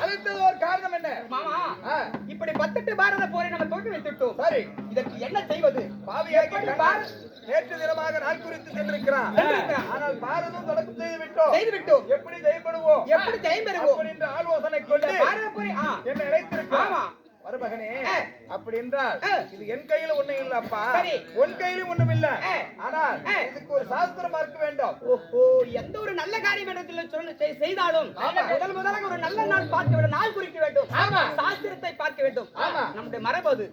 அழைத்தது ஒரு காரணம் என்ன மாமா? இப்படி 18 பாரத போரை நம்ம தோற்று வைத்துட்டோம். சரி, இதற்கு என்ன செய்வது? பாவியாகி நேற்று தினமாக நாள் குறித்து சென்றிருக்கிறான். ஆனால் பாரதம் தொடக்கம் செய்து விட்டோம். எப்படி ஜெயப்படுவோம், எப்படி ஜெயம் பெறுவோம் என்ற ஆலோசனை கொண்டு பாரத போரை என்ன நினைத்திருக்கிறோம். ஆமா மருமகனே, அப்படி என்றால் இது என் கையில ஒண்ணும் இல்லப்பா, சரி. உன் கையிலும் ஒண்ணும் இல்ல. ஆனால் இதுக்கு ஒரு சாஸ்திரம் பார்க்க வேண்டும். ஓஹோ, எந்த ஒரு நல்ல காரியம் செய்தாலும் முதலாக ஒரு நல்ல நாள் பார்க்க வேண்டும், நாள் குறிக்க வேண்டும், சாஸ்திரத்தை பார்க்க வேண்டும். நம்முடைய மரபு அது.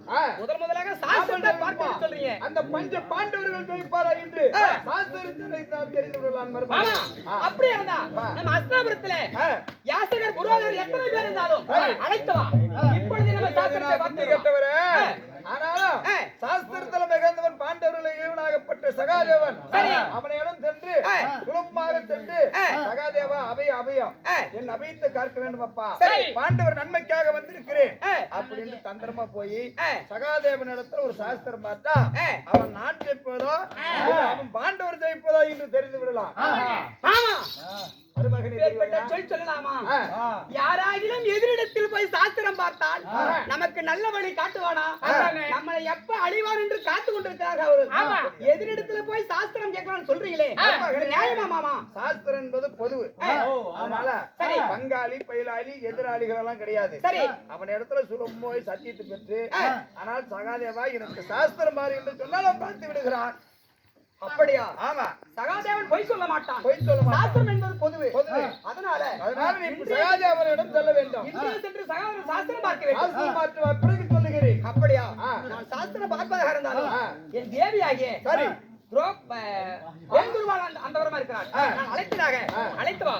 முதலாக சாஸ்திரத்தை பார்க்க சொல்றீங்க. அந்த பஞ்ச பாண்டவர்கள் ஜெயிப்பாரா என்று சாஸ்திரத்தை தெரிந்து கொள்ளலாம் மருமகனே. அப்படியே இருந்தா நம்ம அஸ்தாபுரத்துல யாசகர் புரோகர் எத்தனை பேர் இருந்தாலும் அழைத்து வா. இப்பொழுது நம்ம சாஸ்திரத்தை பார்த்து கேட்டவரே, ஆனாலும் சாஸ்திரத்துல மிகுந்தவன் பாண்டவர்களை இவனாகப்பட்ட சகாதேவன். அவனையிடம் சென்று குழுமமாக சென்று சகாதேவா அபயம் என் அபயத்தை காக்க வேண்டும் அப்பா, பாண்டவர் நன்மைக்காக வந்திருக்கிறேன் அப்படின்னு தந்திரமா போய் சகாதேவன் இடத்துல ஒரு சாஸ்திரம் பார்த்தா அவன் நான் ஜெயிப்பதோ அவன் பாண்டவர் ஜெயிப்பதோ என்று தெரிந்து விடலாம். சொல்லலாமா? யாராகிலும் எதிரிடத்தில் போய் சாஸ்திரம் பார்த்தால் நமக்கு நல்ல வழி காட்டுவானா? நம்மளை எப்ப அழிவார் என்று காத்து கொண்டிருக்கிறார்கள். எதிரிடத்துல போய் சாஸ்திரம் கேட்கலாம் சொல்றீங்களே, நியாயமா மாமா? சாஸ்திரம் என்பது பொது. அதனால பங்காளி பயிலாளி எதிராளிகள் எல்லாம் கிடையாது. சரி, அவன் இடத்துல சுலம் போய் சத்தியத்தை பெற்று ஆனால் சகாதேவா எனக்கு சாஸ்திரம் மாறி என்று சொன்னால் பார்த்து விடுகிறான். அப்படியா? ஆமா, சகாதேவன் பொய் சொல்ல மாட்டான். சாஸ்திரம் என்பது பொதுவே. அதனால நீ சகாதேவனிடம் செல்ல வேண்டும். இன்றைய சென்று சகாதேவன் சாஸ்திரம் பார்க்க வேண்டும். சாஸ்திரம் பிறகு சொல்லுகிறேன். அப்படியா? நான் சாஸ்திரம் பார்ப்பதாக இருந்தாலும் என் தேவியாகிய சரி அந்த வரமா இருக்கிறார். நான் அழைத்து வா.